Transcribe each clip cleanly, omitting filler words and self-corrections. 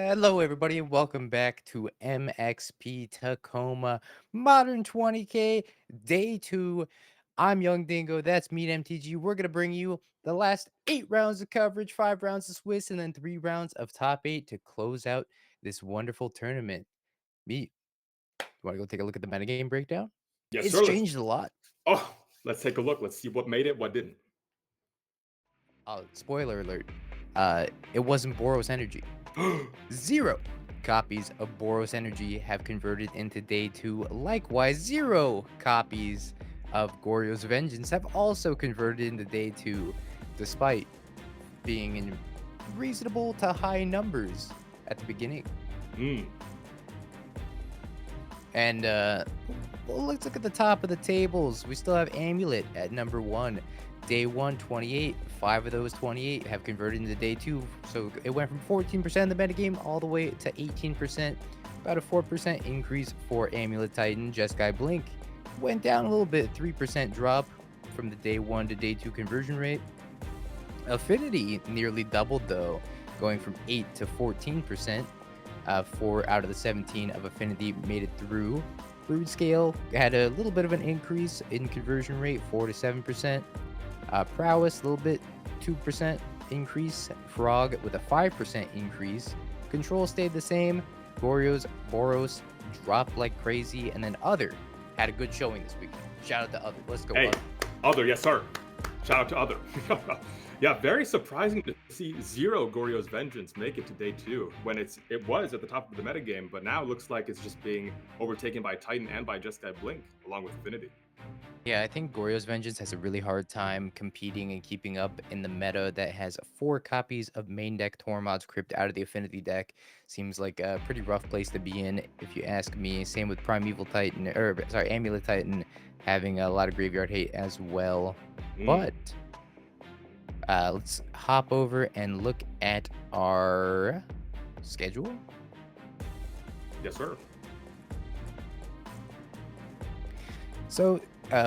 Hello, everybody, and welcome back to MXP Tacoma Modern 20K Day 2. I'm Young Dingo. That's Meat MTG. We're going to bring you the last 8 rounds of coverage, 5 rounds of Swiss, and then 3 rounds of top 8 to close out this wonderful tournament. Meat, you want to go take a look at the metagame breakdown? Yes, It's sir. changed a lot. Let's take a look. Let's see what made it, what didn't. Spoiler alert. It wasn't Boros Energy. 0 copies of Boros Energy have converted into Day 2. Likewise, 0 copies of Goryo's Vengeance have also converted into Day 2, despite being in reasonable to high numbers at the beginning. Mm. And let's look at the top of the tables. We still have Amulet at number 1. Day 1, 28. 5 of those 28 have converted into Day 2. So it went from 14% of the metagame all the way to 18%. About a 4% increase for Amulet Titan. Jeskai Blink went down a little bit, 3% drop from the Day 1 to Day 2 conversion rate. Affinity nearly doubled, though, going from 8 to 14%. 4 out of the 17 of Affinity made it through. Brood Scale had a little bit of an increase in conversion rate, 4 to 7%. Prowess, a little bit, 2% increase. Frog with a 5% increase. Control stayed the same. Boros dropped like crazy. And then Other had a good showing this weekend. Shout out to Other. Let's go, Hey, Other. Other, yes, sir. Shout out to Other. Yeah, very surprising to see 0 Goryo's Vengeance make it to Day 2 when it was at the top of the metagame, but now it looks like it's just being overtaken by Titan and by Jeskai Blink, along with Affinity. Yeah, I think Goryo's Vengeance has a really hard time competing and keeping up in the meta that has 4 copies of main deck Tormod's Crypt out of the Affinity deck. Seems like a pretty rough place to be in, if you ask me. Same with Primeval Titan, or sorry, Amulet Titan having a lot of graveyard hate as well. Mm. But let's hop over and look at our schedule. Yes, sir. So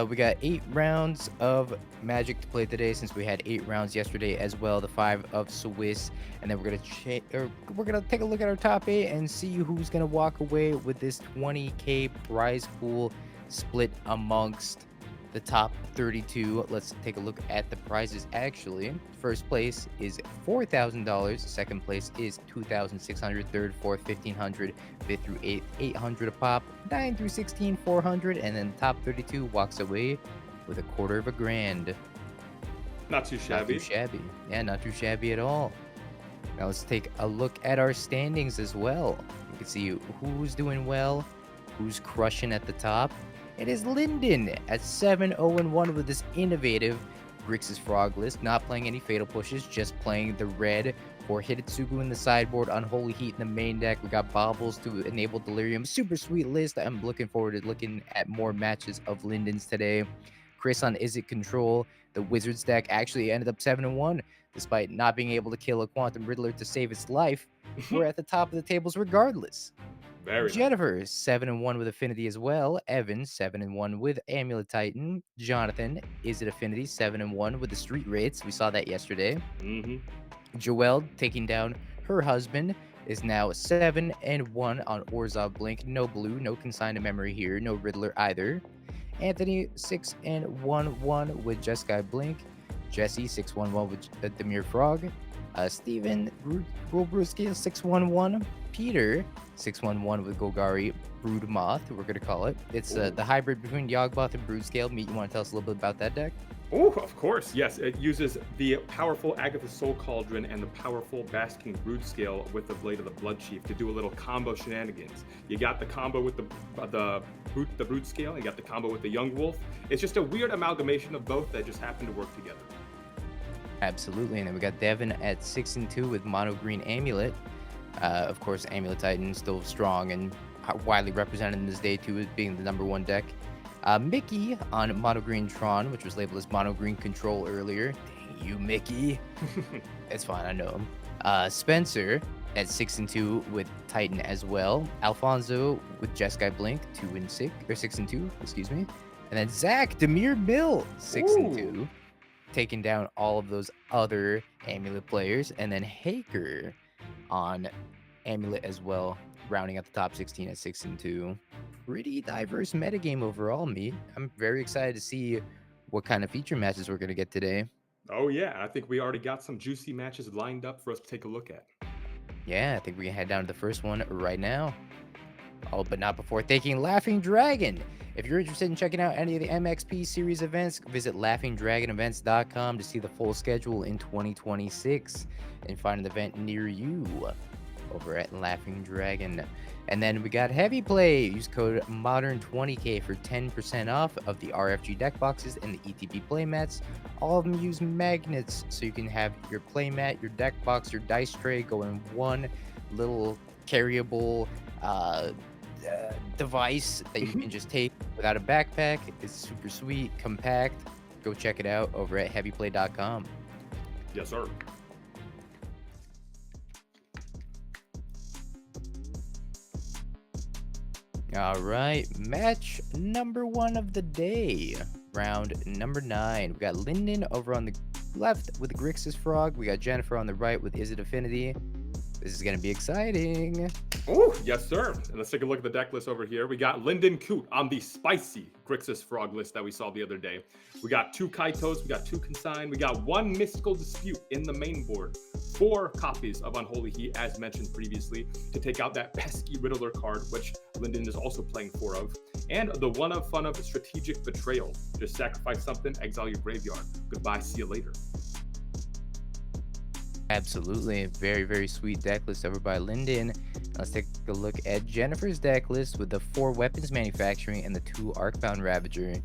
we got 8 rounds of Magic to play today, since we had 8 rounds yesterday as well. The 5 of Swiss, and then we're gonna take a look at our top 8 and see who's gonna walk away with this 20K prize pool split amongst the top 32. Let's take a look at the prizes. Actually, first place is $4,000. Second place is $2,600. Third, fourth, $1,500. Fifth through eighth, $800 a pop. 9 through 16, $400. And then the top 32 walks away with $250,000. Not too Not shabby. too shabby. Yeah, not too shabby at all. Now let's take a look at our standings as well. You can see who's doing well, who's crushing at the top. It is Linden at 7-0-1 with this innovative Grixis Frog list, not playing any Fatal Pushes, just playing the red for Hitotsugu in the sideboard, Unholy Heat in the main deck. We got Baubles to enable Delirium. Super sweet list. I'm looking forward to looking at more matches of Linden's today. Chris on Izzet Control. The Wizards deck actually ended up 7-1, despite not being able to kill a Quantum Riddler to save its life. We're at the top of the tables regardless. Very nice. Jennifer 7-1 with Affinity as well. Evan 7-1 with Amulet Titan. Jonathan is at Affinity 7-1 with the Street Rates. We saw that yesterday. Mm-hmm. Joelle taking down her husband is now 7-1 on Orzhov Blink. No blue, no consign to memory here, no Riddler either. Anthony 6-1-1 with Jeskai Blink. Jesse 6-1-1 with Demir Frog. Steven Brulbrewski 6-1-1. Peter 6-1-1 with Golgari Brood Moth, we're gonna call it. It's the hybrid between Yawgmoth and Brood Scale. Meat, you want to tell us a little bit about that deck? Oh, of course, yes. It uses the powerful Agatha Soul Cauldron and the powerful Basking Brood Scale with the Blade of the Blood Chief to do a little combo shenanigans. You got the combo with the Brood Scale, you got the combo with the Young Wolf. It's just a weird amalgamation of both that just happen to work together. Absolutely, and then we got Devin at 6-2 with Mono Green Amulet. Of course, Amulet Titan still strong and widely represented in this Day 2 as being the #1 deck. Mickey on Mono Green Tron, which was labeled as Mono Green Control earlier. Dang you, Mickey. It's fine, I know him. Spencer at 6-2 with Titan as well. Alfonso with Jeskai Blink 6-2, excuse me. And then Zach Demir Mill 6-2, taking down all of those other Amulet players. And then Haker on Amulet as well, rounding out the top 16 at 6-2. Pretty diverse metagame overall, meat. I'm very excited to see what kind of feature matches we're going to get today. Oh yeah, I think we already got some juicy matches lined up for us to take a look at. Yeah, I think we can head down to the first one right now. Oh, but not before thanking Laughing Dragon. If you're interested in checking out any of the MXP series events, visit laughingdragonevents.com to see the full schedule in 2026 and find an event near you over at Laughing Dragon. And then we got Heavy Play. Use code MODERN20K for 10% off of the RFG deck boxes and the ETB playmats. All of them use magnets, so you can have your playmat, your deck box, your dice tray go in one little carryable device that you can just take without a backpack. It's super sweet, compact. Go check it out over at heavyplay.com. Yes, sir. All right, match number 1 of the day, round number 9. We got Linden over on the left with the Grixis Frog. We got Jennifer on the right with Izzet Affinity. This is going to be exciting. Oh, yes, sir. And let's take a look at the deck list over here. We got Linden Koot on the spicy Grixis Frog list that we saw the other day. We got 2 Kaitos, we got 2 Consign, we got 1 Mystical Dispute in the main board, 4 copies of Unholy Heat, as mentioned previously, to take out that pesky Riddler card, which Linden is also playing 4 of, and the 1 of fun of Strategic Betrayal. Just sacrifice something, exile your graveyard. Goodbye, see you later. Absolutely. Very, very sweet deck list over by Linden. Let's take a look at Jennifer's deck list with the 4 Weapons Manufacturing and the 2 Arcbound Ravager.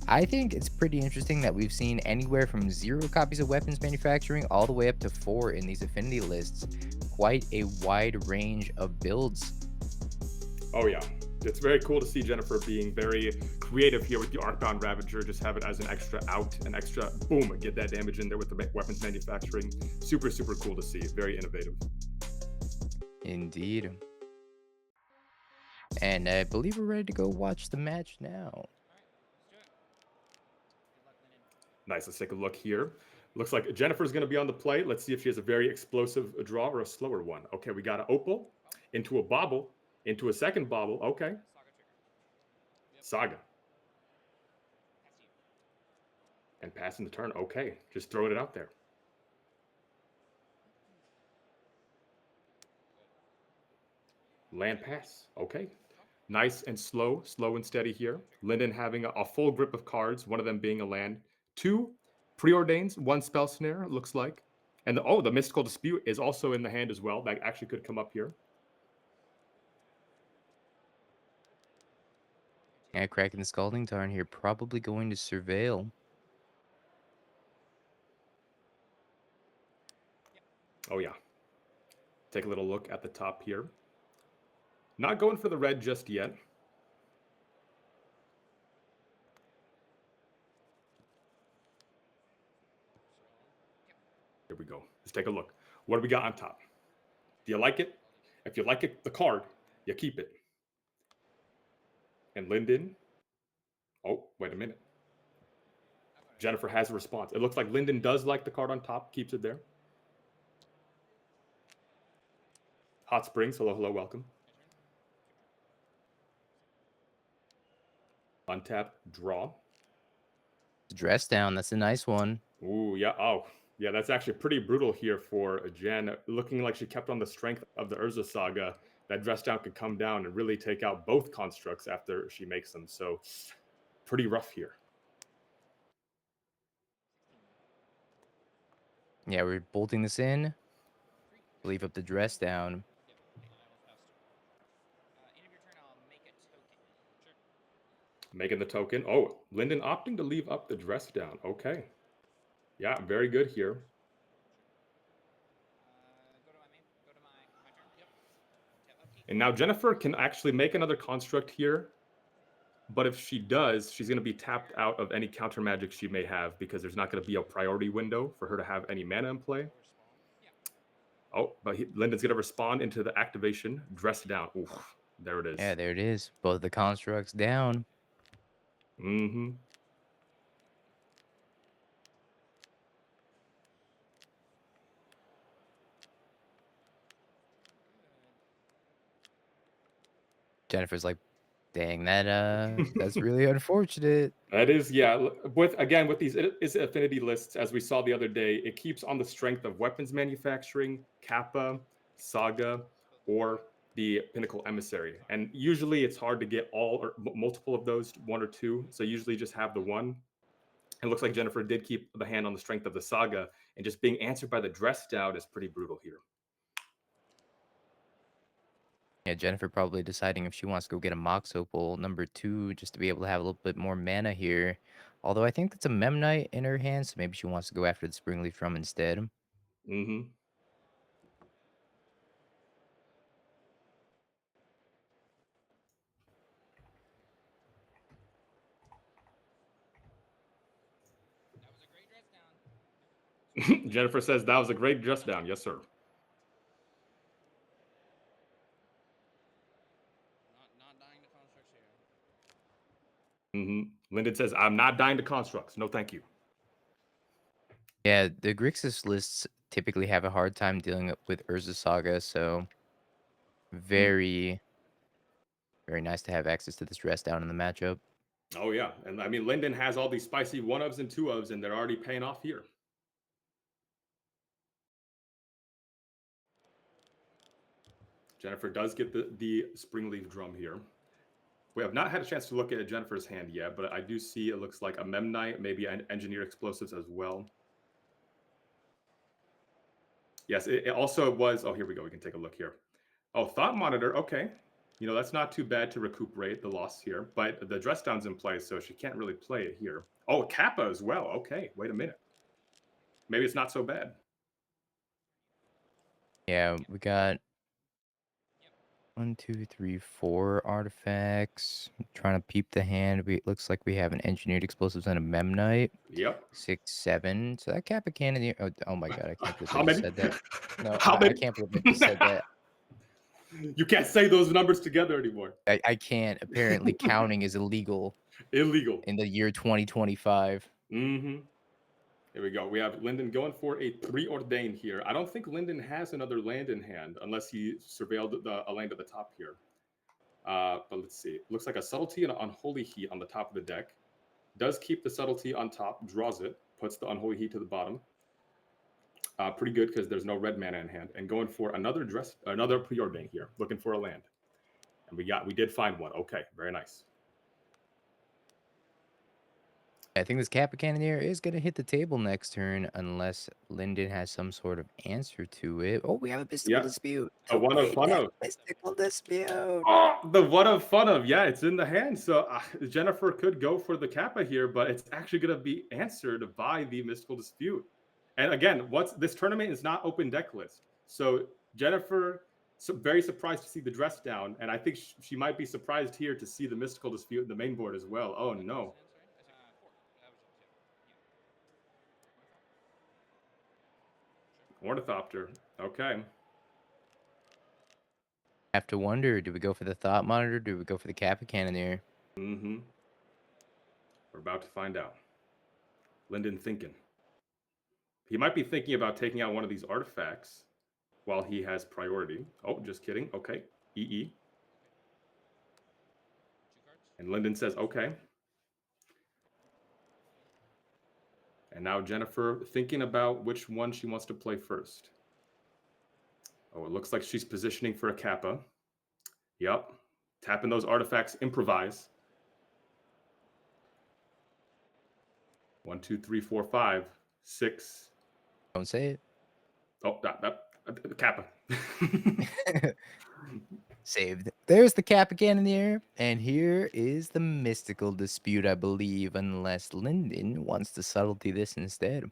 I think it's pretty interesting that we've seen anywhere from 0 copies of Weapons Manufacturing all the way up to 4 in these Affinity lists. Quite a wide range of builds. Oh yeah, it's very cool to see Jennifer being very creative here with the Arcbound Ravager. Just have it as an extra out, an extra boom, get that damage in there with the weapons manufacturing. Super, super cool to see. Very innovative. Indeed. And I believe we're ready to go watch the match now. Nice. Let's take a look here. Looks like Jennifer's going to be on the play. Let's see if she has a very explosive draw or a slower one. Okay, we got an Opal into a Bobble, into a second Bobble. Okay. Saga. And passing the turn. Okay, just throwing it out there. Land pass. Okay. Nice and slow and steady here. Linden having a full grip of cards, one of them being a land. 2 preordains, 1 spell snare, looks like. And the Mystical Dispute is also in the hand as well. That actually could come up here. Yeah, cracking the Scalding Tarn here, probably going to Surveil. Oh yeah. Take a little look at the top here. Not going for the red just yet. Here we go. Let's take a look. What do we got on top? Do you like it? If you like it, the card, you keep it. And Linden. Oh, wait a minute. Jennifer has a response. It looks like Linden does like the card on top, keeps it there. Hot Springs, hello, hello, welcome. Untap, draw. Dress down, that's a nice one. Ooh, yeah. Oh, yeah, that's actually pretty brutal here for Jen. Looking like she kept on the strength of the Urza Saga. That dress down could come down and really take out both constructs after she makes them. So pretty rough here. Yeah, we're bolting this in. Leave up the dress down. Making the token. Oh, Linden opting to leave up the dress down. Okay. Yeah, very good here. And now Jennifer can actually make another construct here. But if she does, she's going to be tapped out of any counter magic she may have because there's not going to be a priority window for her to have any mana in play. Oh, but Linden's going to respond into the activation. Dress down. Oof, there it is. Yeah, there it is. Both the constructs down. Mm-hmm. Jennifer's like, dang, that's really unfortunate. That is, yeah. With these is affinity lists, as we saw the other day, it keeps on the strength of weapons manufacturing, Kappa, Saga, or the Pinnacle Emissary. And usually, it's hard to get all or multiple of those, one or two. So usually, just have the one. It looks like Jennifer did keep the hand on the strength of the Saga, and just being answered by the dress down is pretty brutal here. Yeah, Jennifer probably deciding if she wants to go get a Mox Opal number 2 just to be able to have a little bit more mana here. Although I think that's a Memnite in her hand, so maybe she wants to go after the Springleaf Drum instead. Hmm. Jennifer says that was a great dress down. Yes, sir. Not dying to constructs here. Linden says, I'm not dying to constructs. No, thank you. Yeah, the Grixis lists typically have a hard time dealing with Urza Saga, so very, very nice to have access to this dress down in the matchup. Oh, yeah. And I mean, Linden has all these spicy one ofs and two ofs, and they're already paying off here. Jennifer does get the Springleaf Drum here. We have not had a chance to look at Jennifer's hand yet, but I do see it looks like a Memnite, maybe an Engineer Explosives as well. Yes, it also was. Oh, here we go. We can take a look here. Oh, Thought Monitor. Okay. That's not too bad to recuperate the loss here, but the dress down's in place, so she can't really play it here. Oh, Kappa as well. Okay, wait a minute. Maybe it's not so bad. Yeah, we got 1, 2, 3, 4 artifacts. Trying to peep the hand. It looks like we have an Engineered Explosives and a Memnite. Yep. 6, 7. So that Kappa Cannoneer. Oh my god, I can't believe I How just many? said that. No, How I many? can't believe I just said that. You can't say those numbers together anymore. I can't. Apparently, counting is illegal Illegal. in the year 2025. Mm-hmm. Here we go. We have Linden going for a preordained here. I don't think Linden has another land in hand unless he surveilled a land at the top here. But let's see. Looks like a subtlety and an unholy heat on the top of the deck. Does keep the subtlety on top, draws it, puts the unholy heat to the bottom. Pretty good because there's no red mana in hand. And going for another preordain here, looking for a land. And we did find one. Okay, very nice. I think this Kappa Cannoneer is going to hit the table next turn unless Linden has some sort of answer to it. Oh, we have a mystical dispute. A one of fun of. Mystical dispute. Oh, the one of fun of. Yeah, it's in the hand. So Jennifer could go for the Kappa here, but it's actually going to be answered by the mystical dispute. And again, this tournament is not open deck list. So Jennifer, very surprised to see the dress down. And I think she might be surprised here to see the mystical dispute in the main board as well. Oh, no. Ornithopter. Okay. Have to wonder, do we go for the Thought Monitor? Do we go for the Kappa Cannoneer? Mm-hmm. We're about to find out. Linden thinking. He might be thinking about taking out one of these artifacts while he has priority. Oh, just kidding. Okay. EE. And Linden says, okay. And now Jennifer thinking about which one she wants to play first. Oh, it looks like she's positioning for a Kappa. Yep. Tapping those artifacts, improvise. 1, 2, 3, 4, 5, 6. Don't say it. Oh, that Kappa. Saved. There's the Kappa Cannoneer. And here is the mystical dispute, I believe, unless Linden wants to subtlety this instead.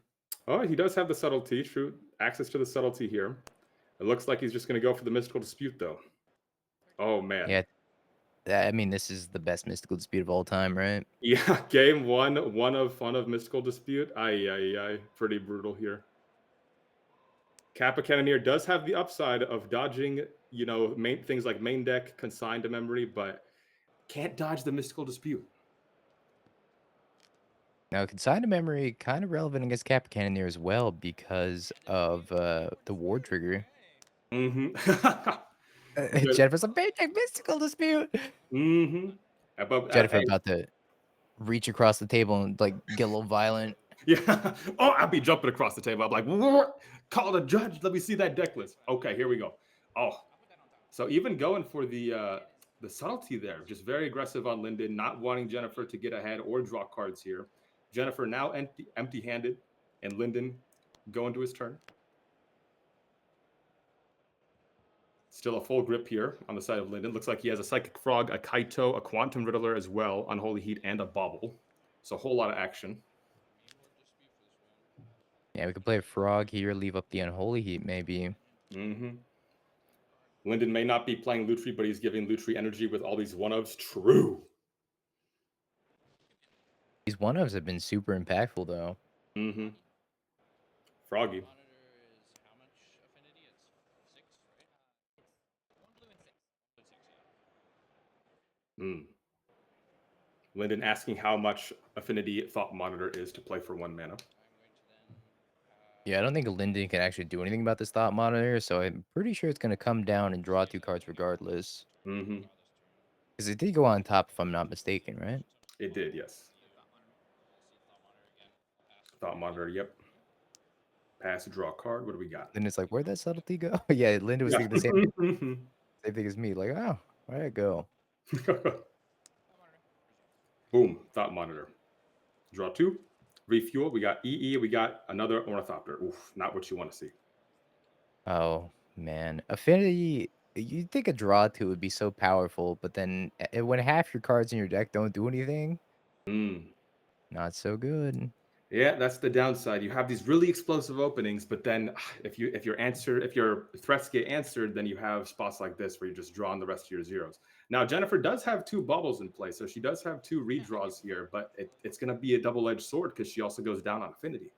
Oh, he does have the subtlety. True. Access to the subtlety here. It looks like he's just going to go for the mystical dispute, though. Oh, man. Yeah. I mean, this is the best mystical dispute of all time, right? Yeah, game one of fun of mystical dispute. Aye. Pretty brutal here. Kappa Cannoneer does have the upside of dodging, things like main deck, consigned to memory, but can't dodge the mystical dispute. Now, consigned to memory, kind of relevant against Kappa Cannoneer as well because of the ward trigger. Mm-hmm. Jennifer's a basic mystical dispute. Mm-hmm. But Jennifer about to reach across the table and like get a little violent. yeah. Oh, I'd be jumping across the table. I'm like, "What? Call the judge. Let me see that deck list. Okay, here we go. Oh, so even going for the subtlety there, just very aggressive on Linden, not wanting Jennifer to get ahead or draw cards here. Jennifer now empty-handed, and Linden going to his turn. Still a full grip here on the side of Linden. Looks like he has a Psychic Frog, a Kaito, a Quantum Riddler as well, Unholy Heat, and a Bobble. So a whole lot of action. Yeah, we could play a frog here, leave up the unholy heat maybe. Mm-hmm. Linden may not be playing Lutri, but he's giving Lutri energy with all these one-ofs. True. These one-ofs have been super impactful though. Mm-hmm. Froggy. Monitor is how much affinity? It's 6, right? One blue and 6. One blue and 6, yeah. Mm. Linden asking how much Affinity Thought Monitor is to play for 1 mana. I'm going to then. Yeah, I don't think Linden can actually do anything about this thought monitor, so I'm pretty sure it's gonna come down and draw 2 cards regardless. Mm-hmm. Because it did go on top if I'm not mistaken, right? It did, yes. Thought Monitor, yep. Pass, draw a card. What do we got? Then it's like, where'd that subtlety go? Yeah, Linden was Yeah. thinking the same thing as me. Like, oh, where'd it go? Boom. Thought Monitor. Draw 2. Refuel. We got EE. We got another Ornithopter. Oof, not what you want to see. Oh, man. Affinity, you'd think a draw 2 would be so powerful, but then when half your cards in your deck don't do anything, Mm. not so good. Yeah, that's the downside. You have these really explosive openings, but then if your threats get answered, then you have spots like this where you're just drawing the rest of your zeros. Now Jennifer does have 2 bubbles in play, so she does have 2 redraws here, but it's going to be a double-edged sword because she also goes down on Affinity.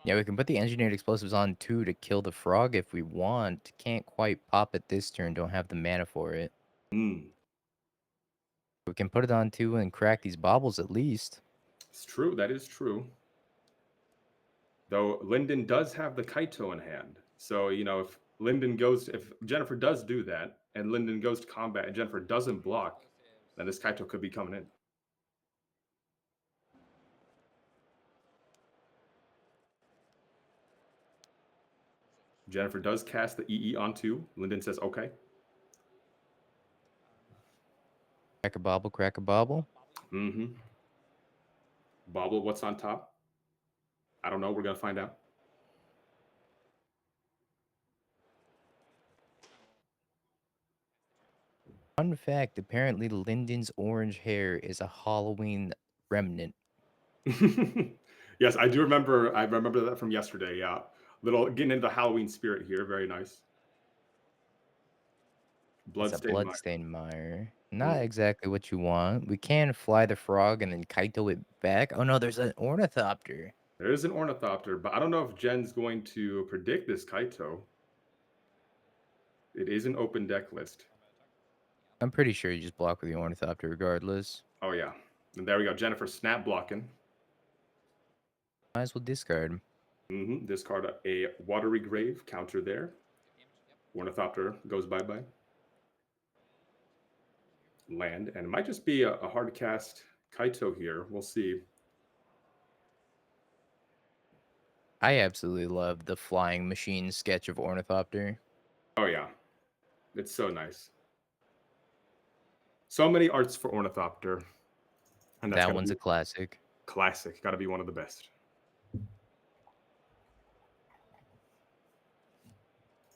Yeah, we can put the engineered explosives on too to kill the frog if we want. Can't quite pop it this turn, don't have the mana for it. Mm. We can put it on too and crack these baubles at least. It's true. That is true. Though Linden does have the Kaito in hand. So, if Jennifer does do that and Linden goes to combat and Jennifer doesn't block, then this Kaito could be coming in. Jennifer does cast the EE on 2. Linden says, okay. Crack a bauble, crack a bauble. Mm-hmm. Bobble, what's on top? I don't know. We're going to find out. Fun fact, apparently Linden's orange hair is a Halloween remnant. Yes, I do remember. I remember that from yesterday. Yeah. Little getting into the Halloween spirit here. Very nice. It's a Bloodstained Mire. bloodstained mire. Not exactly what you want. We can fly the frog and then Kaito it back. Oh no, there's an ornithopter. There is an Ornithopter, but I don't know if Jen's going to predict this Kaito. It is an open deck list. I'm pretty sure you just block with the ornithopter regardless. Oh, yeah. And there we go. Jennifer snap blocking. Might as well discard. Mm-hmm. Discard a Watery Grave. Counter there. Ornithopter goes bye-bye. Land. And it might just be a hard cast Kaito here. We'll see. I absolutely love the flying machine sketch of ornithopter. Oh, yeah. It's so nice. So many arts for Ornithopter. And that's That one's be a classic. classic. Got to be one of the best.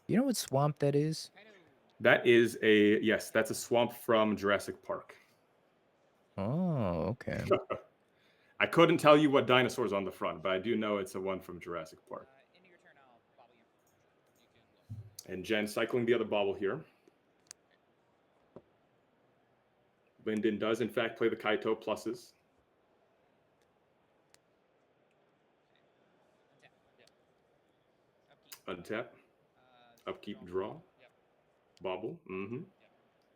You know what swamp that is? That is yes, that's a swamp from Jurassic Park. Oh, okay. I couldn't tell you what dinosaur's on the front, but I do know it's a one from Jurassic Park. Into your turn, I'll bobble you. You can look. And Jen cycling the other bobble here. Linden does, in fact, play the Kaito pluses. Untap. Upkeep, draw. Bobble. Mm-hmm.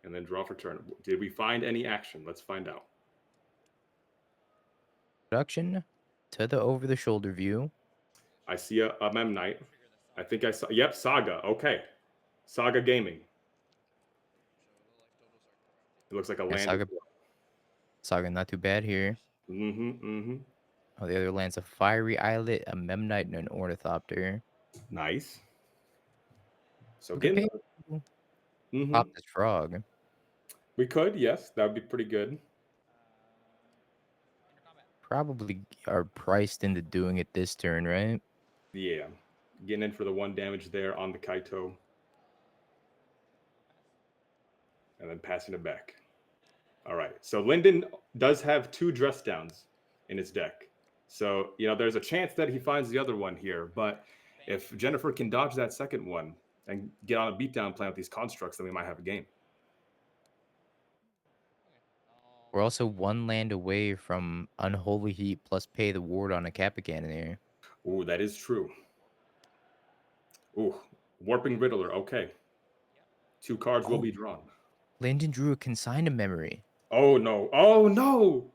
And then draw for turn. Did we find any action? Let's find out. Production to the over-the-shoulder view. I see a Memnite. I think I saw. Yep, Saga. Okay. Saga Gaming. It looks like a Yeah, land as Saga not too bad here. well. Mm-hmm. Oh, the other land's a fiery islet, a memnite, and an ornithopter. Nice. So We could getting pay mm-hmm. pop this frog. We could, yes, that would be pretty good. Enter combat. Probably are priced into doing it this turn, right? Yeah. Getting in for the 1 damage there on the Kaito. And then passing it back. All right. So Linden does have 2 dress downs in his deck. So, there's a chance that he finds the other one here. But if Jennifer can dodge that second one and get on a beatdown plan with these constructs, then we might have a game. We're also 1 land away from Unholy Heat plus pay the ward on a Kappa Cannon here. Ooh, that is true. Ooh, Warping Riddler. Okay. 2 cards will be drawn. Linden drew a consign to memory. Oh, no. Oh, no.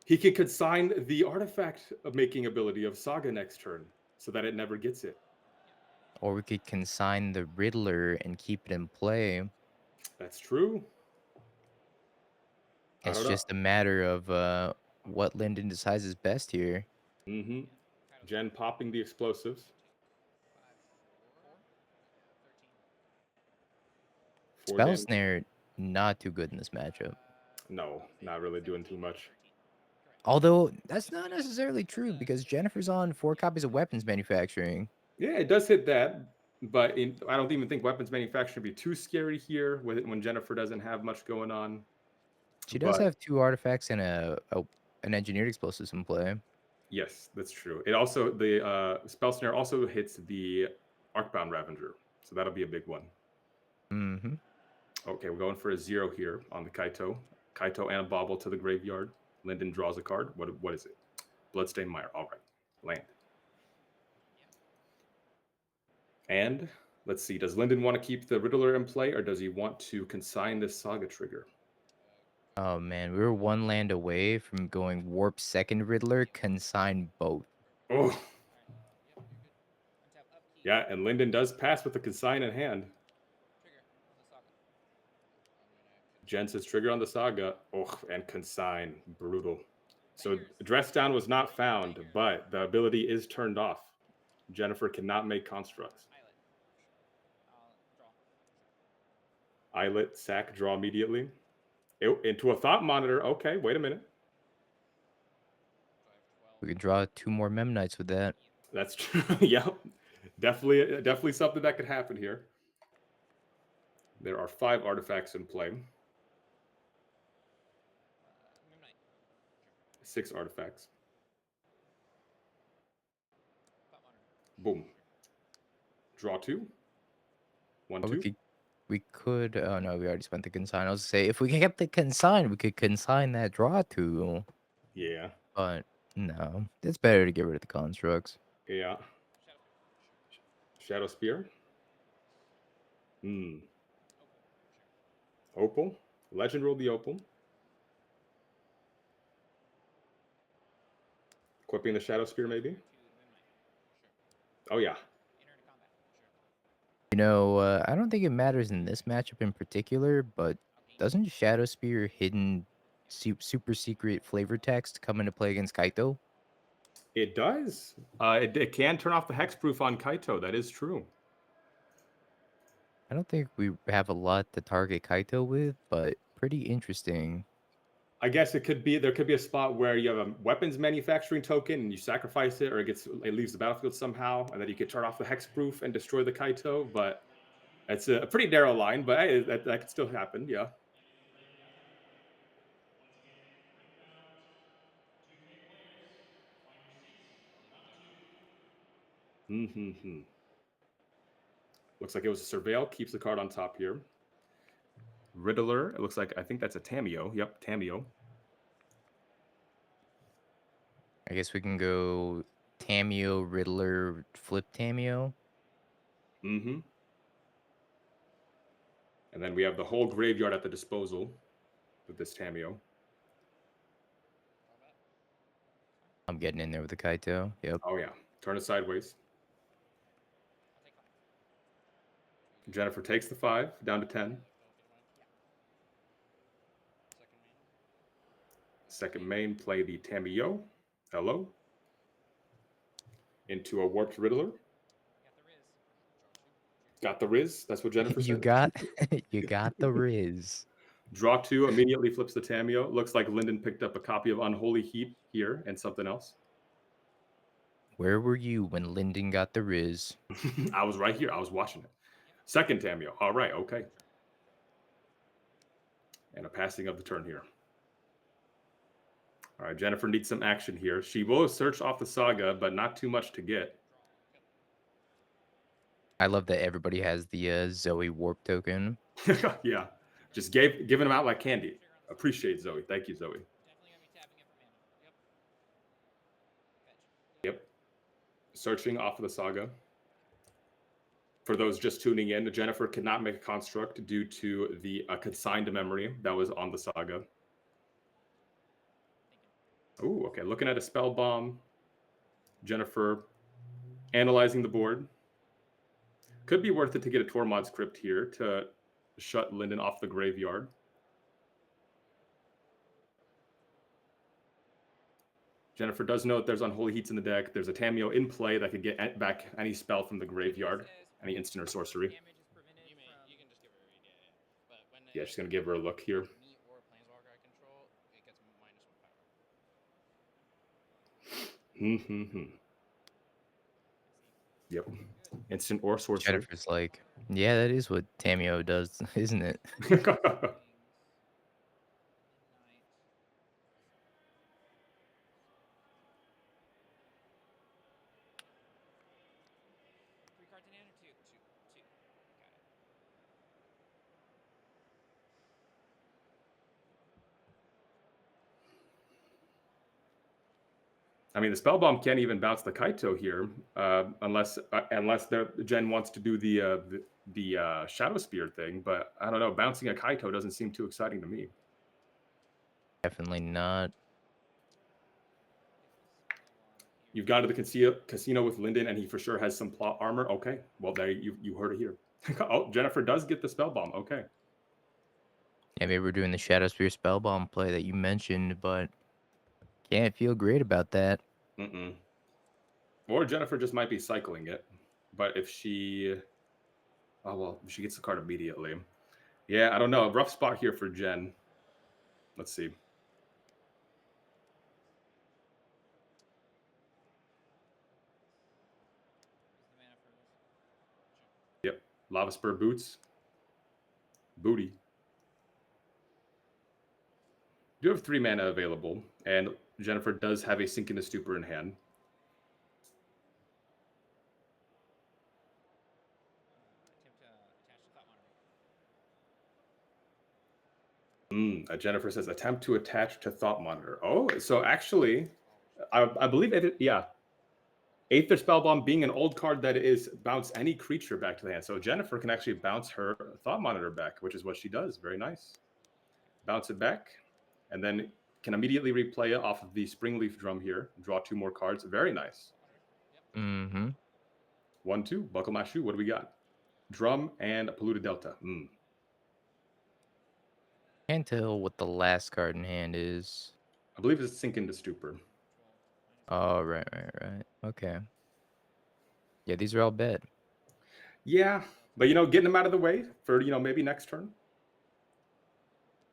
He can consign the artifact making ability of Saga next turn so that it never gets it. Or we could consign the Riddler and keep it in play. That's true. I It's don't know. just a matter of what Linden decides is best here. Mm-hmm. Jen popping the explosives. 4 Spell damage. Snare, not too good in this matchup. No, not really doing too much. Although, that's not necessarily true because Jennifer's on 4 copies of weapons manufacturing. Yeah, it does hit that, but I don't even think weapons manufacturing would be too scary here when Jennifer doesn't have much going on. She does But have 2 artifacts and an engineered explosives in play. yes, that's true. It also, the spell snare also hits the Arcbound Ravager, so that'll be a big one. Mm-hmm. Okay, we're going for a 0 here on the Kaito. Kaito and a bauble to the graveyard. Linden draws a card. What is it? Bloodstained Mire. All right, land. And let's see, does Linden want to keep the Riddler in play, or does he want to consign this Saga trigger? Oh man, we were 1 land away from going Warp Second Riddler, consign both. Oh, yeah, and Linden does pass with the consign in hand. Jen says trigger on the Saga. Oh, and consign. Brutal. So dress down was not found, but the ability is turned off. Jennifer cannot make constructs. Islet, sack, draw immediately. Into a thought monitor. Okay, wait a minute. We could draw 2 more Memnites with that. That's true. Yep. Definitely something that could happen here. There are 5 artifacts in play. 6 artifacts. Boom. Draw 2. 1, Or 2. we could oh no, we already spent the consign. I was say if we kept the consign, we could consign that draw 2. Yeah. But no, it's better to get rid of the constructs. Yeah. Shadow Spear. Opal. Legend rolled the Opal. Equipping the Shadow Spear, maybe? Oh, yeah. I don't think it matters in this matchup in particular, but doesn't Shadow Spear hidden super secret flavor text come into play against Kaito? It does. It can turn off the hexproof on Kaito. That is true. I don't think we have a lot to target Kaito with, but pretty interesting. I guess there could be a spot where you have a weapons manufacturing token and you sacrifice it, or it leaves the battlefield somehow, and then you could turn off the hexproof and destroy the Kaito. But it's a pretty narrow line, but hey, that could still happen. Yeah. Looks like it was a Surveil. Keeps the card on top here. Riddler. It looks like, I think that's a Tameo. Yep, Tameo. I guess we can go Tameo, Riddler, flip Tameo. And then we have the whole graveyard at the disposal with this Tameo. I'm getting in there with the Kaito. Yep. Oh, yeah. Turn it sideways. Jennifer takes the 5, down to 10. second main, play the Tamiyo. Hello. Into a Warped Riddler. Got the Riz. Got the Riz. That's what Jennifer You said. got you got the Riz. Draw 2, immediately flips the Tamiyo. Looks like Linden picked up a copy of Unholy Heat here and something else. Where were you when Linden got the Riz? I was right here. I was watching it. Second Tamiyo. All right, okay. And a passing of the turn here. All right, Jennifer needs some action here. She will search off the Saga, but not too much to get. I love that everybody has the Zoe warp token. Yeah, just giving them out like candy. Appreciate Zoe. Thank you, Zoe. Definitely gonna be tapping it for mana. Fetch. Yep. Searching off of the Saga. For those just tuning in, Jennifer could not make a construct due to the consigned memory that was on the Saga. Oh, okay. Looking at a spell bomb. Jennifer analyzing the board. Could be worth it to get a Tormod's Crypt here to shut Linden off the graveyard. Jennifer does note there's Unholy Heats in the deck. There's a Tamiyo in play that could get back any spell from the graveyard, any instant or sorcery. Damage is prevented You can just give her a read, yeah. But when Yeah, she's going to give her a look here. me or a planeswalker I control, it gets -1 power. Yep. Instant or sorcery. Jennifer's like, yeah, that is what Tamiyo does, isn't it? Three cards in hand or two? Two. Got it. I mean, the spell bomb can't even bounce the Kaito here, unless Jen wants to do the Shadow Spear thing. But I don't know, bouncing a Kaito doesn't seem too exciting to me. Definitely not. You've gone to the casino with Linden, and he for sure has some plot armor. Okay, well there you heard it here. Oh, Jennifer does get the spell bomb. Okay. Yeah, maybe we're doing the Shadow Spear Spellbomb play that you mentioned, but can't feel great about that. Or Jennifer just might be cycling it. But if she... Oh, well, she gets the card immediately. Yeah, I don't know. A rough spot here for Jen. Let's see. Yep. Lava Spur Boots. Booty. Do have 3 mana available, and Jennifer does have a Sink into Stupor in hand. Jennifer says, attempt to attach to Thought Monitor. Oh, so actually, I believe it, yeah. Aether Spellbomb being an old card that is bounce any creature back to the hand. So Jennifer can actually bounce her Thought Monitor back, which is what she does. Very nice. Bounce it back, and then can immediately replay it off of the Springleaf Drum here. Draw 2 more cards. Very nice. 1-2. Buckle my shoe. What do we got? Drum and a Polluted Delta. Can't tell what the last card in hand is. I believe it's Sink into Stupor. Oh, right. Okay. Yeah, these are all bad. Yeah, but getting them out of the way for maybe next turn.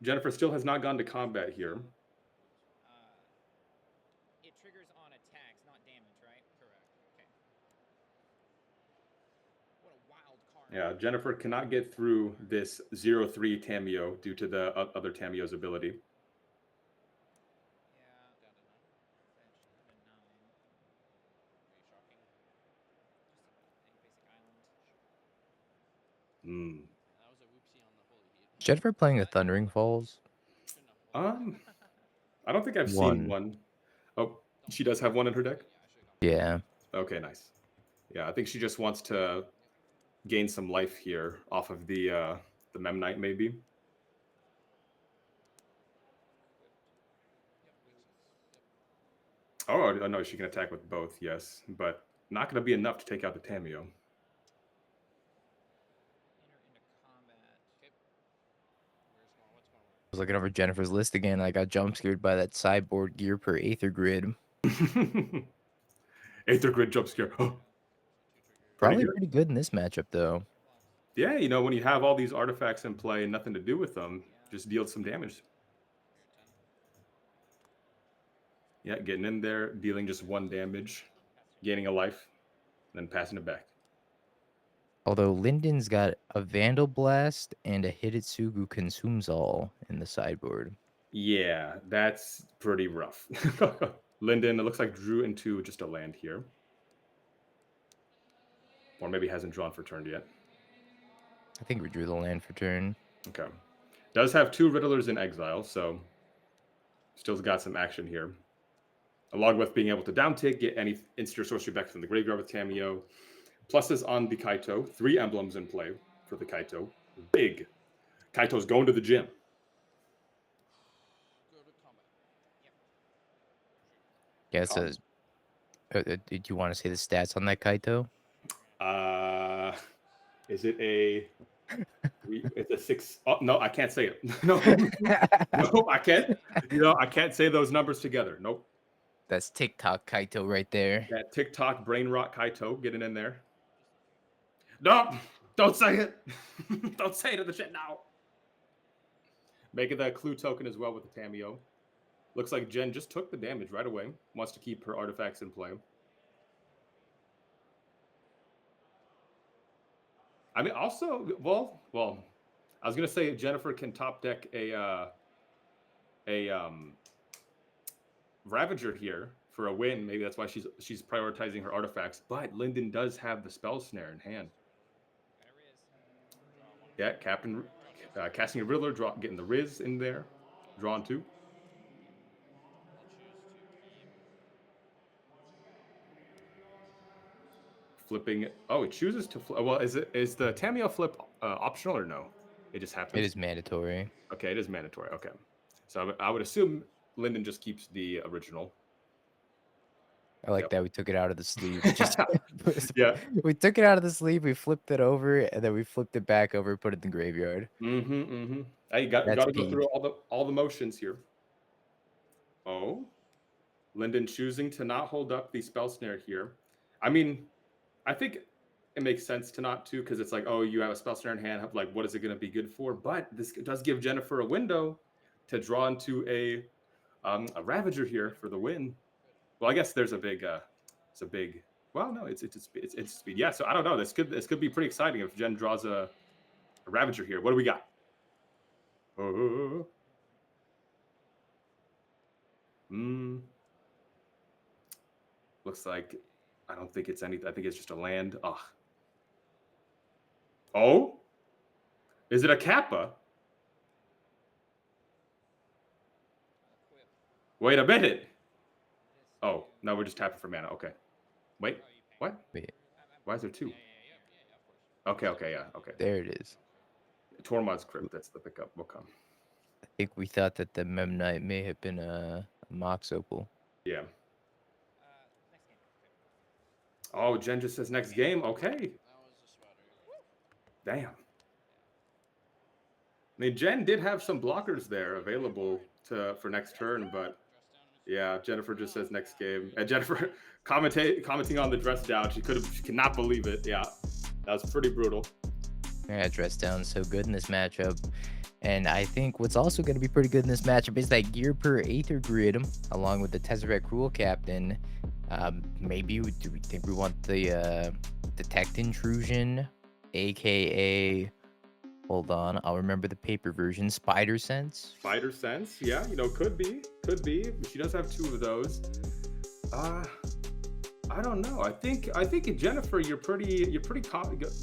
Jennifer still has not gone to combat here. It triggers on attacks, not damage, right? Correct. Okay. What a wild card. Yeah, Jennifer cannot get through this 0/3 Tamiyo due to the other Tamiyo's ability. Is Jennifer playing a Thundering Falls? I don't think I've seen one. Oh, she does have one in her deck? Yeah. Okay, nice. Yeah, I think she just wants to gain some life here off of the Memnite, maybe. Oh, no, she can attack with both, yes. But not going to be enough to take out the Tamiyo. was looking over Jennifer's list again. I got jump scared by that sideboard gear per Aether Grid. Aether Grid jump scare. Probably good. pretty good in this matchup, though. Yeah, you know, when you have all these artifacts in play and nothing to do with them, just deal some damage. Yeah, getting in there, dealing just 1 damage, gaining a life, then passing it back. Although Linden's got a Vandal Blast and a Hitotsugu Consumes All in the sideboard. Yeah, that's pretty rough. Linden, it looks like drew into just a land here. Or maybe hasn't drawn for turn yet. I think we drew the land for turn. Okay. Does have 2 Riddlers in exile, so still's got some action here. Along with being able to downtick, get any instant or sorcery back from the graveyard with Cameo. Pluses on the Kaito. 3 emblems in play for the Kaito. Big. Kaito's going to the gym. Go to combat. Yeah, so do you want to say the stats on that Kaito? Is it a... It's a 6... Oh, no, I can't say it. No, no, I can't. You know, I can't say those numbers together. Nope. That's TikTok Kaito right there. That TikTok brain rot Kaito getting in there. No, don't say it. Don't say it in the chat now. Making that clue token as well with the Cameo. Looks like Jen just took the damage right away. Wants to keep her artifacts in play. I mean, also, well, I was gonna say Jennifer can top deck a Ravager here for a win. Maybe that's why she's prioritizing her artifacts. But Linden does have the spell snare in hand. Yeah, Captain casting a Riddler, getting the Riz in there, drawn 2. Flipping. Oh, it chooses to flip. Well, is the Tameo flip optional or no? It just happens. It is mandatory. Okay, it is mandatory. Okay, so I would assume Linden just keeps the original. I like that we took it out of the sleeve. Yeah, we took it out of the sleeve, we flipped it over, and then we flipped it back over, put it in the graveyard. Hey, you got to go through all the motions here. Oh, Linden choosing to not hold up the spell snare here. I mean, I think it makes sense to not to, because it's like, oh, you have a spell snare in hand. Like, what is it going to be good for? But this does give Jennifer a window to draw into a Ravager here for the win. Well, I guess there's a big, well, no, it's speed. Yeah, so I don't know. This could be pretty exciting if Jen draws a Ravager here. What do we got? Looks like, I don't think it's anything. I think it's just a land. Ugh. Oh, is it a Kappa? Wait a minute. Oh, no, we're just tapping for mana. Okay. Wait, what? Wait. Why is there 2? Okay, yeah, okay. There it is. Tormod's Crypt, that's the pickup. Will come. I think we thought that the Memnite may have been a Mox Opal. Yeah. Oh, Jen just says next game. Okay. Damn. I mean, Jen did have some blockers there available for next turn, but yeah, Jennifer just says next game. And Jennifer commenting on the dress down. She cannot believe it. Yeah, that was pretty brutal. Yeah, dress down so good in this matchup. And I think what's also going to be pretty good in this matchup is that gear per Aether Grid, along with the Tezzeret Cruel Captain. Maybe do we think we want the Detect Intrusion, aka, hold on, I'll remember the paper version, Spider Sense. Spider Sense, yeah, you know, could be. She does have 2 of those. I don't know. I think Jennifer, you're pretty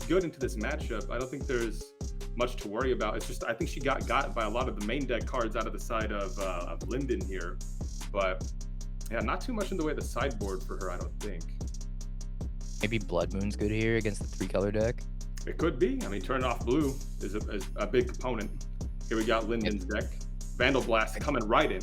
good into this matchup. I don't think there's much to worry about. It's just I think she got by a lot of the main deck cards out of the side of Linden here, but yeah, not too much in the way of the sideboard for her, I don't think. Maybe Blood Moon's good here against the 3-color deck. It could be. I mean, turn off blue is a big component. Here we got Linden's deck. Vandal Blast coming right in.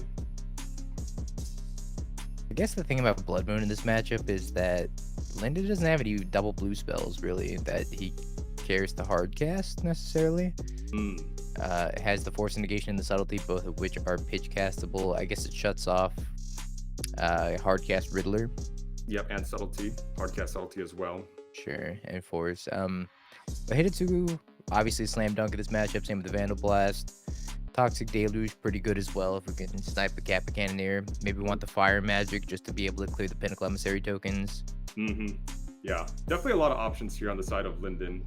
I guess the thing about Blood Moon in this matchup is that Linden doesn't have any double blue spells, really, that he cares to hard cast necessarily. It has the force negation and the subtlety, both of which are pitch castable. I guess it shuts off hardcast Riddler. Yep, and subtlety, hardcast subtlety as well. Sure, and force. But Hidetsugu, obviously slam dunk in this matchup. Same with the Vandal Blast. Toxic Deluge, pretty good as well if we can snipe the Kappa Cannoneer. Maybe we want the Fire Magic just to be able to clear the Pinnacle Emissary tokens. Mm-hmm. Yeah, definitely a lot of options here on the side of Linden.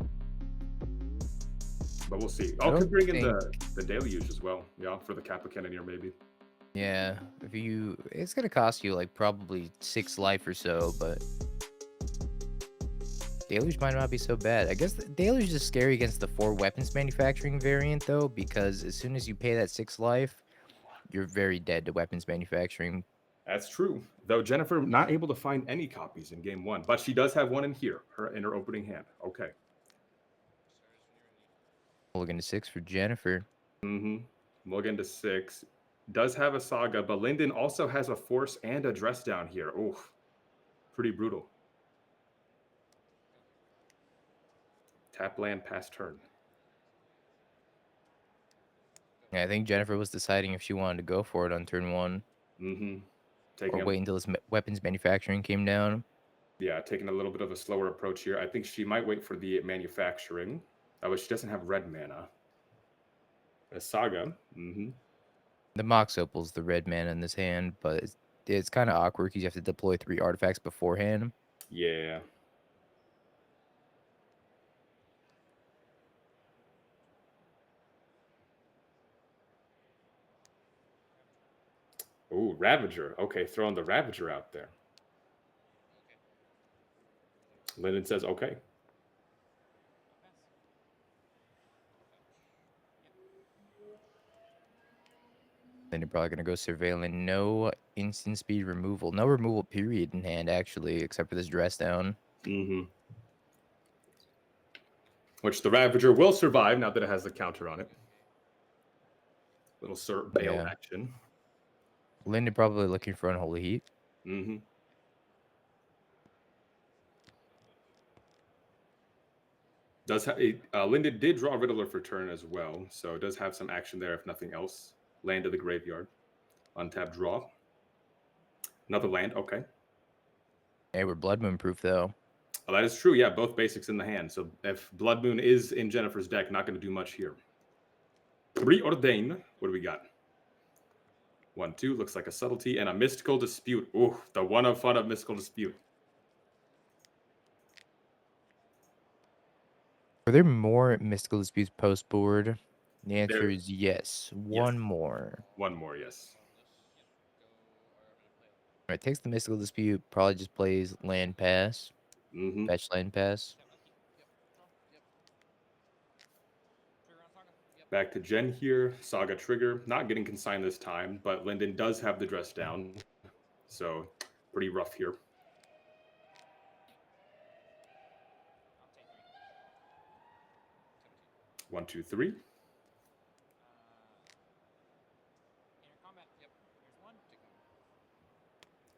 But we'll see. I Oh, don't could bring in think- the Deluge as well. Yeah, for the Kappa Cannoneer maybe. Yeah, it's gonna cost you like probably 6 life or so, but Deluge might not be so bad. I guess the Deluge is scary against the 4 weapons manufacturing variant though, because as soon as you pay that 6 life, you're very dead to weapons manufacturing. That's true. Though Jennifer not able to find any copies in game 1, but she does have one in here, in her opening hand. Okay. Mulligan to 6 for Jennifer. Mm-hmm. Mulligan to 6. Does have a Saga, but Linden also has a Force and a Dress down here. Oof. Pretty brutal. Tap land pass turn. Yeah, I think Jennifer was deciding if she wanted to go for it on turn 1 Mm-hmm. or wait until his weapons manufacturing came down. Yeah, taking a little bit of a slower approach here. I think she might wait for the manufacturing. But she doesn't have red mana. A Saga. Mm-hmm. The Mox Opal's the red mana in this hand, but it's kind of awkward because you have to deploy 3 artifacts beforehand. Yeah. Ooh, Ravager. Okay, throwing the Ravager out there. Linden says okay. Then you're probably gonna go Surveilling. No instant speed removal. No removal period in hand, actually, except for this dress down. Mm-hmm. Which the Ravager will survive now that it has the counter on it. Little Sir Bail Yeah. action. Linden probably looking for Unholy Heat. Mm-hmm. Linden did draw Riddler for turn as well, so it does have some action there if nothing else. Land of the graveyard. Untap draw. Another land, okay. Hey, we're Blood Moon proof, though. Well, that is true, yeah, both basics in the hand. So if Blood Moon is in Jennifer's deck, not going to do much here. Preordain. What do we got? 1-2, looks like a subtlety, and a Mystical Dispute. Ooh, the one of fun of Mystical Dispute. Are there more Mystical Disputes post board? The answer There- is yes. One more. One more, yes. Alright, takes the Mystical Dispute, probably just plays land pass. Mm-hmm. Fetch land pass. Back to Jen here. Saga trigger. Not getting consigned this time, but Linden does have the dress down. So pretty rough here. One, two, three.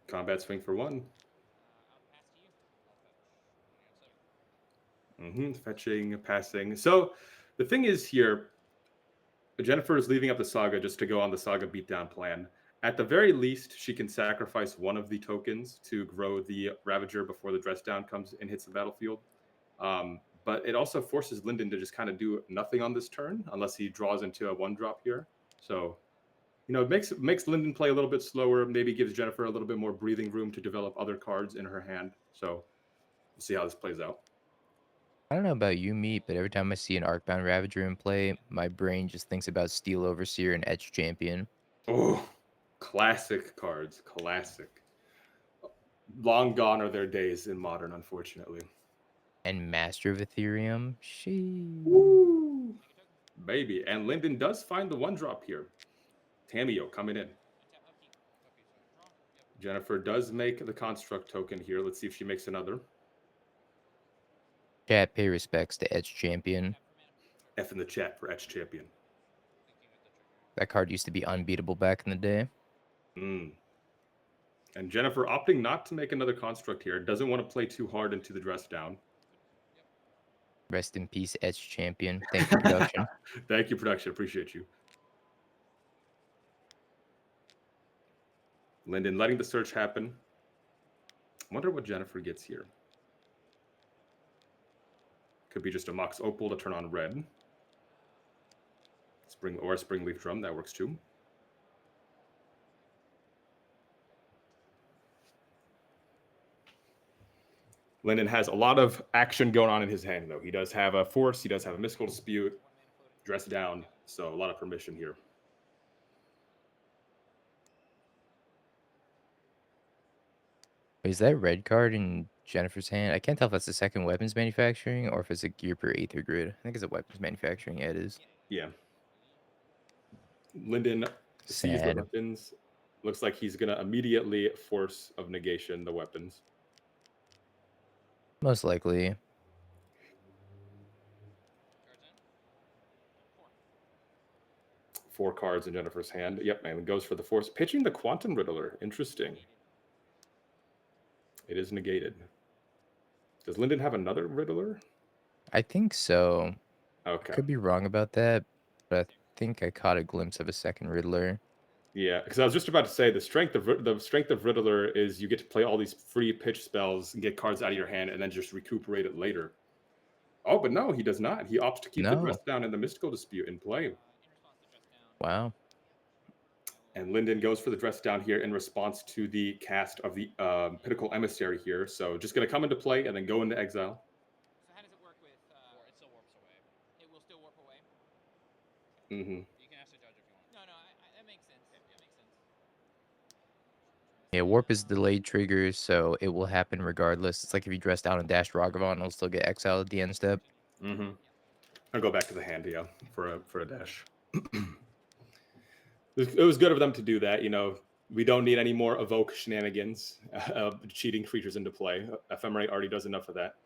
Combat swing for 1. Fetching, passing. So the thing is here, Jennifer is leaving up the Saga just to go on the Saga beatdown plan. At the very least, she can sacrifice one of the tokens to grow the Ravager before the dress down comes and hits the battlefield. But it also forces Linden to just kind of do nothing on this turn unless he draws into a 1-drop here. So, it makes Linden play a little bit slower, maybe gives Jennifer a little bit more breathing room to develop other cards in her hand. So we'll see how this plays out. I don't know about you, Meat, but every time I see an Arcbound Ravager in play, my brain just thinks about Steel Overseer and Etch Champion. Oh, classic cards. Classic. Long gone are their days in Modern, unfortunately. And Master of Ethereum. Woo! Baby. And Linden does find the 1-drop here. Tamio coming in. Jennifer does make the construct token here. Let's see if she makes another. Chat, pay respects to Etch Champion. F in the chat for Etch Champion. That card used to be unbeatable back in the day. And Jennifer opting not to make another construct here. Doesn't want to play too hard into the dress down. Rest in peace, Etch Champion. Thank you, production. Thank you, production. Appreciate you. Linden letting the search happen. Wonder what Jennifer gets here. Could be just a Mox Opal to turn on red. Spring or a Springleaf Drum, that works too. Linden has a lot of action going on in his hand, though. He does have a Force, he does have a Mystical Dispute, Dress Down, so a lot of permission here. Is that red card in Jennifer's hand? I can't tell if that's the second weapons manufacturing or if it's a gear per Aether grid. I think it's a weapons manufacturing. Yeah, it is. Yeah. Linden sees the Sad. weapons. Looks like he's going to immediately Force of Negation the weapons. Most likely. Four cards in Jennifer's hand. Yep, and goes for the Force. Pitching the Quantum Riddler. Interesting. It is negated. Does Linden have another Riddler? I think so. Okay. Could be wrong about that, but I think I caught a glimpse of a second Riddler. Yeah, because I was just about to say the strength of Riddler is you get to play all these free pitch spells and get cards out of your hand and then just recuperate it later. Oh, but no, he does not. He opts to keep the No. Dress Down and the Mystical Dispute in play. Wow. And Linden goes for the Dress Down here in response to the cast of the Pinnacle Emissary here. So just going to come into play and then go into exile. So how does it work with? It still warps away. It will still warp away. Mm-hmm. You can ask the judge if you want. No, that makes sense. That makes sense. Yeah, warp is delayed trigger, so it will happen regardless. It's like if you dress down and dash Ragavan, it'll still get exiled at the end step. Mm-hmm. I'll go back to the hand, yeah, for a dash. It was good of them to do that. You know, we don't need any more evoke shenanigans, cheating creatures into play. Ephemerate already does enough of that.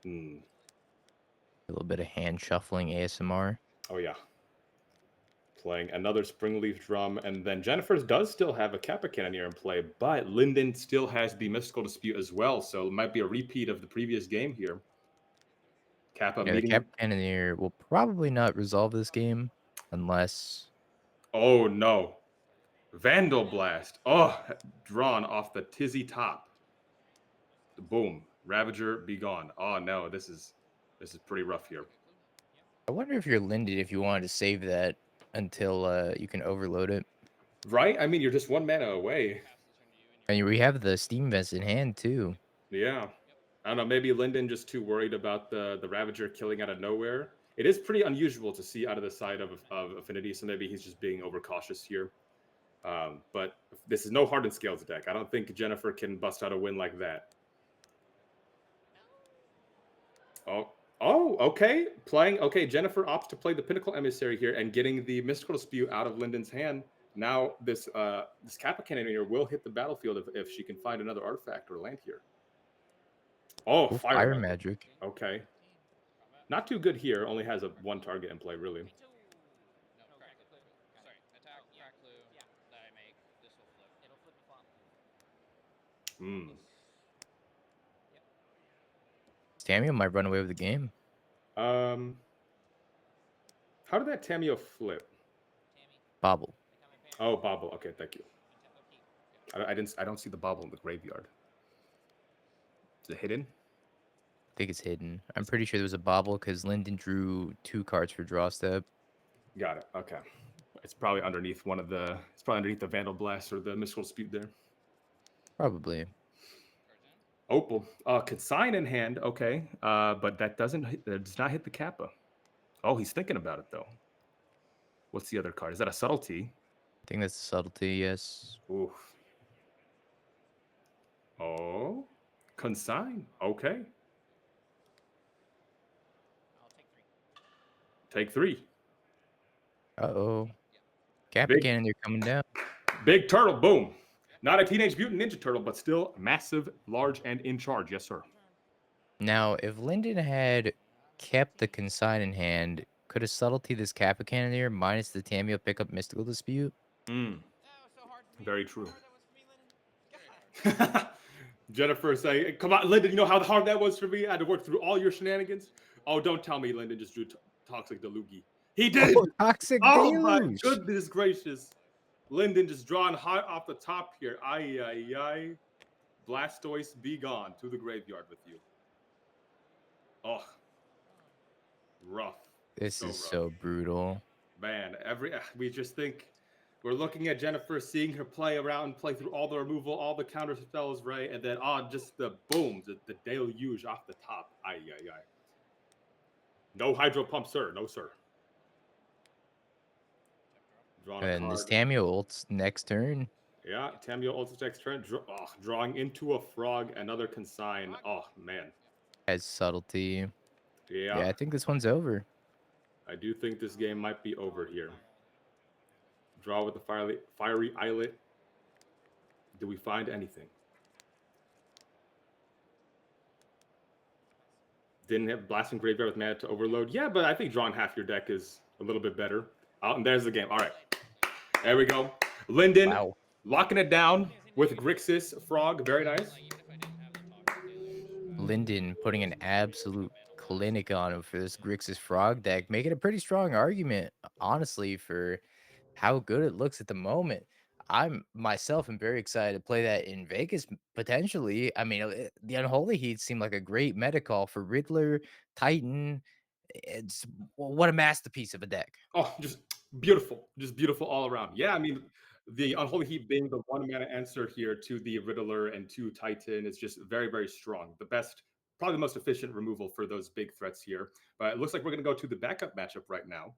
A little bit of hand shuffling ASMR. Oh yeah. Playing another Springleaf Drum, and then Jennifer's does still have a Kappa Cannoneer in play, but Linden still has the Mystical Dispute as well, so it might be a repeat of the previous game here. Kappa Yeah, the meeting. Cap Cannoneer will probably not resolve this game unless. Oh no. Vandal Blast. Oh, drawn off the tizzy top. Boom. Ravager, be gone. Oh no, this is pretty rough here. I wonder if you're Linden if you wanted to save that until you can overload it. Right? I mean, you're just one mana away. And we have the Steam Vents in hand too. Yeah. I don't know, maybe Linden just too worried about the Ravager killing out of nowhere. It is pretty unusual to see out of the side of Affinity, so maybe he's just being overcautious here. But this is no Hardened Scales deck. I don't think Jennifer can bust out a win like that. Oh, okay. Okay, Jennifer opts to play the Pinnacle Emissary here and getting the Mystical Dispute out of Linden's hand. Now this Kappa Cannoneer will hit the battlefield if she can find another artifact or land here. Oh, Ooh, Fire Magic. Okay. Not too good here. Only has one target in play, really. No, crack clue. Sorry, attack, crack clue that I make. This will flip. It'll flip the flop. Tamio might run away with the game. How did that Tamio flip? Bobble. Oh, bobble. Okay, thank you. I don't see the bobble in the graveyard. Is it hidden? I think it's hidden. I'm pretty sure there was a bobble because Linden drew 2 cards for draw step. Got it. Okay. It's probably underneath it's probably underneath the Vandal Blast or the Mystical Dispute there. Probably. Opal. Consign in hand. Okay. But that does not hit the Kappa. Oh, he's thinking about it though. What's the other card? Is that a Subtlety? I think that's the subtlety, yes. Oof. Oh. Consign. Okay. I'll take 3. Take 3. Uh-oh. Cap Big- Cannon, they're coming down. Big turtle. Boom. Not a Teenage Mutant Ninja Turtle, but still massive, large, and in charge. Yes, sir. Now, if Linden had kept the consign in hand, Could a subtlety this Kappa Cannoneer minus the Tamio pick up Mystical Dispute? Mm, That was so hard for me. very How true. hard that was for me, Linden. God. Jennifer say, "Come on, Lyndon. You know how hard that was for me. I had to work through all your shenanigans." Oh, don't tell me Lyndon just drew toxic deluge. He did. Oh, Toxic Oh my Deluge! goodness gracious! Lyndon just drawing hot off the top here. Ay ay ay. Blastoise, be gone to the graveyard with you. Oh, rough. This So is rough. so brutal. Man, we just think we're looking at Jennifer, seeing her play around, play through all the removal, all the counter spells, right? And then just the boom, the deluge off the top. Ay ay ay. No hydro pump, sir. No sir. Drawing a And this card. Tamio ults next turn. Yeah, Tamio ultimate next turn. Drawing into a frog, another consign. Oh man. Has subtlety. Yeah, Yeah, I think this one's over. I do think this game might be over here. Draw with the fiery eyelet. Do we find anything? Didn't have blasting graveyard with mana to overload. Yeah, but I think drawing half your deck is a little bit better. Oh, and there's the game. All right, there we go. Linden Wow. locking it down with Grixis Frog. Very nice. Like, even if I didn't have the toxic deluge, Linden putting an absolute clinic on him for this Grixis Frog deck, making a pretty strong argument, honestly, for how good it looks at the moment. I'm myself am very excited to play that in Vegas potentially. I mean, the Unholy Heat seemed like a great meta call for Riddler, Titan. It's what a masterpiece of a deck. Oh, just beautiful all around. Yeah, I mean, the Unholy Heat being the one mana answer here to the Riddler and to Titan is just very strong. The best, probably the most efficient removal for those big threats here. But it looks like we're going to go to the backup matchup right now.